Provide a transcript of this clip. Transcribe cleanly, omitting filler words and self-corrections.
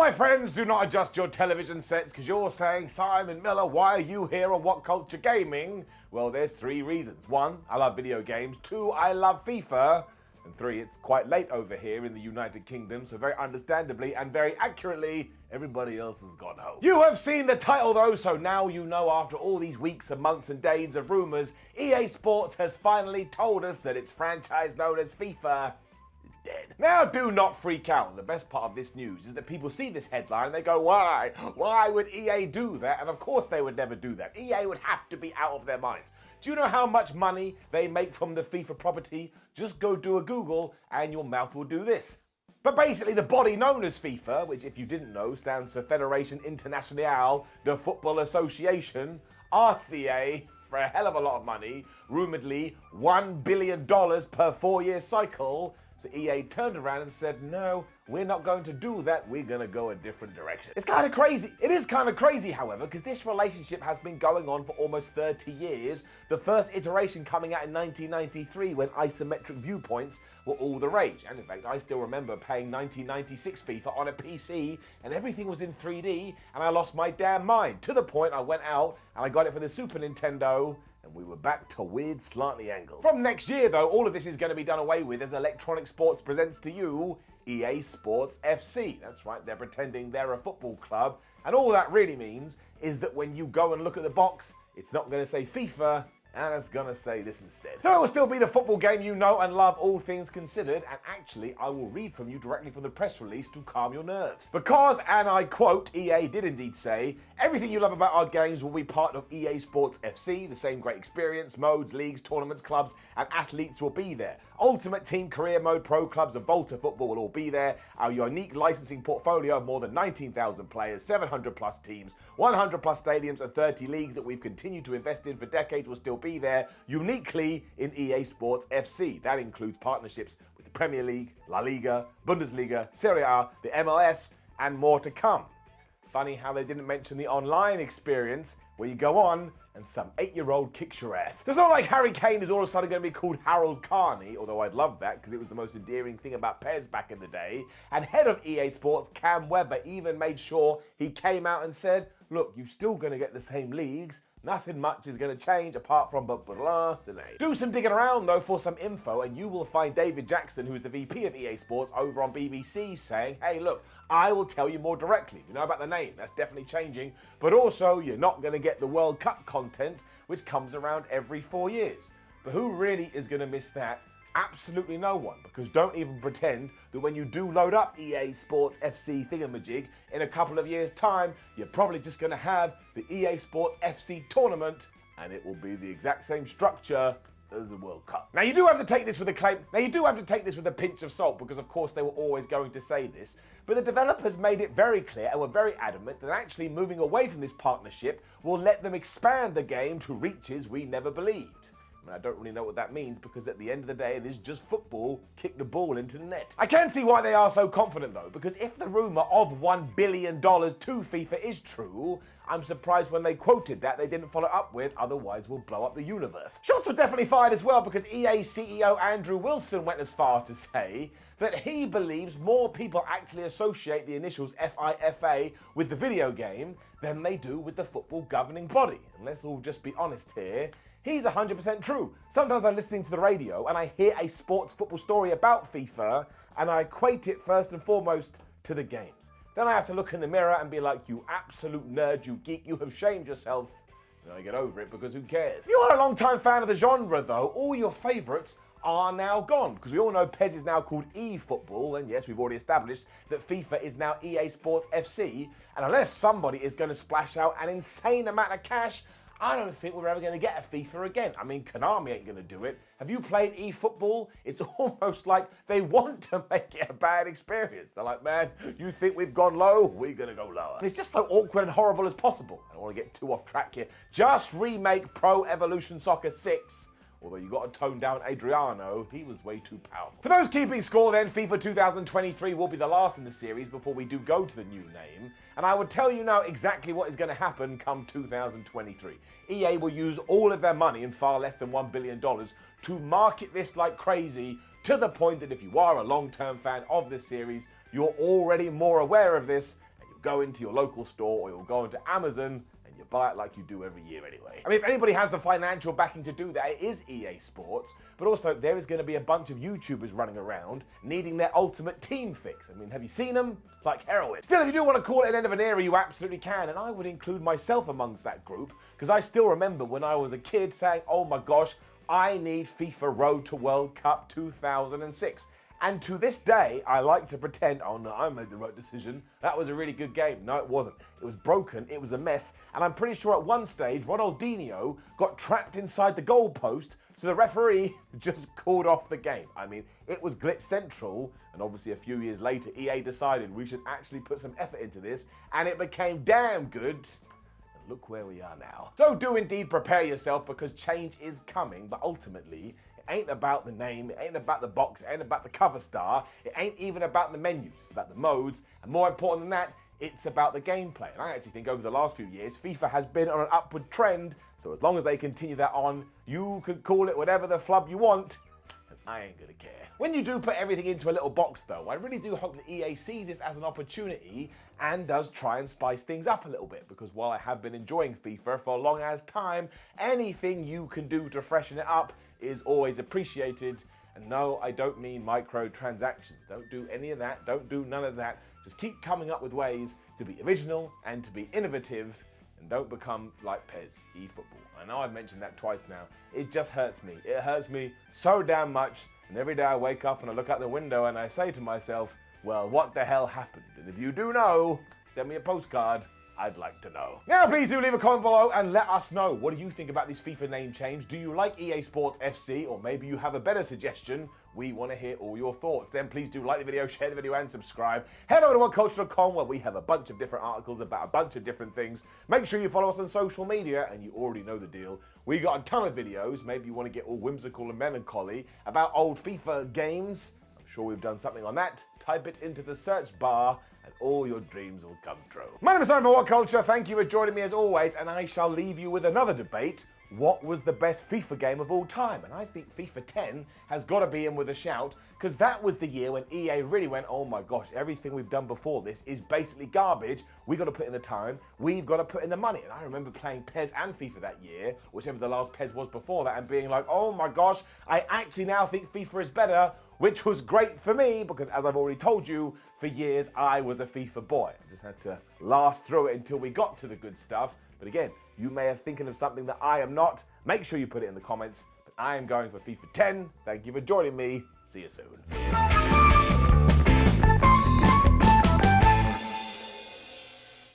my friends, do not adjust your television sets because you're saying, Simon Miller, why are you here on WhatCulture Gaming? Well, there's 3 reasons. 1, I love video games. 2, I love FIFA. And 3, it's quite late over here in the United Kingdom, so very understandably and very accurately, everybody else has gone home. You have seen the title though, so now you know after all these weeks and months and days of rumours, EA Sports has finally told us that its franchise known as FIFA is dead. Now do not freak out. The best part of this news is that people see this headline and they go, why? Why would EA do that? And of course they would never do that. EA would have to be out of their minds. Do you know how much money they make from the FIFA property? Just go do a Google and your mouth will do this. But basically the body known as FIFA, which if you didn't know stands for Fédération Internationale de Football Association, RCA, for a hell of a lot of money, rumouredly $1 billion per 4-year cycle. So EA turned around and said, no, we're not going to do that, we're going to go a different direction. It's kind of crazy. It is kind of crazy, however, because this relationship has been going on for almost 30 years. The first iteration coming out in 1993 when isometric viewpoints were all the rage. And in fact, I still remember playing 1996 FIFA on a PC and everything was in 3D and I lost my damn mind. To the point I went out and I got it for the Super Nintendo and we were back to weird slanty angles. From next year though, all of this is going to be done away with as Electronic Sports presents to you EA Sports FC. That's right, they're pretending they're a football club, and all that really means is that when you go and look at the box, it's not going to say FIFA, and it's going to say this instead. So it will still be the football game you know and love, all things considered, and actually I will read from you directly from the press release to calm your nerves. Because, and I quote, EA did indeed say, everything you love about our games will be part of EA Sports FC, the same great experience, modes, leagues, tournaments, clubs, and athletes will be there. Ultimate Team Career Mode, Pro Clubs, and Volta Football will all be there. Our unique licensing portfolio of more than 19,000 players, 700 plus teams, 100 plus stadiums, and 30 leagues that we've continued to invest in for decades will still be there, uniquely in EA Sports FC. That includes partnerships with the Premier League, La Liga, Bundesliga, Serie A, the MLS, and more to come. Funny how they didn't mention the online experience where you go on and some 8-year-old kicks your ass. It's not like Harry Kane is all of a sudden going to be called Harold Carney, although I'd love that because it was the most endearing thing about Pez back in the day. And head of EA Sports, Cam Webber, even made sure he came out and said, look, you're still going to get the same leagues. Nothing much is going to change apart from the name. Do some digging around though for some info and you will find David Jackson, who's the VP of EA Sports over on BBC, saying, hey look, I will tell you more directly. You know about the name, that's definitely changing, but also you're not going to get the World Cup content which comes around every 4 years. But who really is going to miss that? Absolutely no one, because don't even pretend that when you do load up EA Sports FC thingamajig in a couple of years' time, you're probably just going to have the EA Sports FC tournament and it will be the exact same structure as the World Cup. Now you do have to take this with a pinch of salt because of course they were always going to say this, but the developers made it very clear and were very adamant that actually moving away from this partnership will let them expand the game to reaches we never believed. I don't really know what that means because at the end of the day, it is just football, kick the ball into the net. I can see why they are so confident though, because if the rumour of $1 billion to FIFA is true, I'm surprised when they quoted that they didn't follow up with, otherwise we'll blow up the universe. Shots were definitely fired as well because EA CEO Andrew Wilson went as far to say that he believes more people actually associate the initials FIFA with the video game than they do with the football governing body. And let's all just be honest here. He's 100% true. Sometimes I'm listening to the radio and I hear a sports football story about FIFA and I equate it first and foremost to the games. Then I have to look in the mirror and be like, you absolute nerd, you geek, you have shamed yourself. And I get over it because who cares? If you are a long-time fan of the genre though, all your favourites are now gone because we all know PES is now called eFootball, and yes, we've already established that FIFA is now EA Sports FC, and unless somebody is going to splash out an insane amount of cash, I don't think we're ever going to get a FIFA again. I mean, Konami ain't going to do it. Have you played eFootball? It's almost like they want to make it a bad experience. They're like, man, you think we've gone low? We're going to go lower. And it's just so awkward and horrible as possible. I don't want to get too off track here. Just remake Pro Evolution Soccer 6. Although you got to tone down Adriano, he was way too powerful. For those keeping score then, FIFA 2023 will be the last in the series before we do go to the new name. And I would tell you now exactly what is going to happen come 2023. EA will use all of their money in far less than $1 billion to market this like crazy, to the point that if you are a long-term fan of this series, you're already more aware of this go into your local store or you'll go into Amazon and you buy it like you do every year anyway. I mean, if anybody has the financial backing to do that, it is EA Sports, but also there is going to be a bunch of YouTubers running around needing their ultimate team fix. I mean, have you seen them? It's like heroin. Still, if you do want to call it an end of an era, you absolutely can, and I would include myself amongst that group, because I still remember when I was a kid saying, oh my gosh, I need FIFA Road to World Cup 2006. And to this day, I like to pretend, oh no, I made the right decision. That was a really good game. No, it wasn't. It was broken, it was a mess. And I'm pretty sure at one stage, Ronaldinho got trapped inside the goalpost, so the referee just called off the game. I mean, it was glitch central, and obviously a few years later, EA decided we should actually put some effort into this, and it became damn good. Look where we are now. So do indeed prepare yourself, because change is coming, but ultimately, it ain't about the name, it ain't about the box, it ain't about the cover star, it ain't even about the menu, it's about the modes, and more important than that, it's about the gameplay. And I actually think over the last few years, FIFA has been on an upward trend, so as long as they continue that on, you can call it whatever the flub you want, and I ain't gonna care. When you do put everything into a little box though, I really do hope that EA sees this as an opportunity and does try and spice things up a little bit, because while I have been enjoying FIFA for a long as time, anything you can do to freshen it up is always appreciated. And no, I don't mean microtransactions. Don't do any of that. Don't do none of that. Just keep coming up with ways to be original and to be innovative, and don't become like PES eFootball. I know I've mentioned that twice now. It just hurts me. It hurts me so damn much. And every day I wake up and I look out the window and I say to myself, well, what the hell happened? And if you do know, send me a postcard. I'd like to know. Now, please do leave a comment below and let us know. What do you think about this FIFA name change? Do you like EA Sports FC? Or maybe you have a better suggestion? We want to hear all your thoughts. Then please do like the video, share the video, and subscribe. Head over to WhatCulture.com, where we have a bunch of different articles about a bunch of different things. Make sure you follow us on social media, and you already know the deal. We got a ton of videos. Maybe you want to get all whimsical and melancholy about old FIFA games. I'm sure we've done something on that. Type it into the search bar, and all your dreams will come true. My name is Simon from WhatCulture. Thank you for joining me as always, and I shall leave you with another debate. What was the best FIFA game of all time? And I think FIFA 10 has got to be in with a shout, because that was the year when EA really went, oh my gosh, everything we've done before this is basically garbage. We've got to put in the time, we've got to put in the money. And I remember playing PES and FIFA that year, whichever the last PES was before that, and being like, oh my gosh, I actually now think FIFA is better, which was great for me, because as I've already told you, for years I was a FIFA boy. I just had to last through it until we got to the good stuff. But again, you may have thinking of something that I am not. Make sure you put it in the comments. But I am going for FIFA 10. Thank you for joining me. See you soon.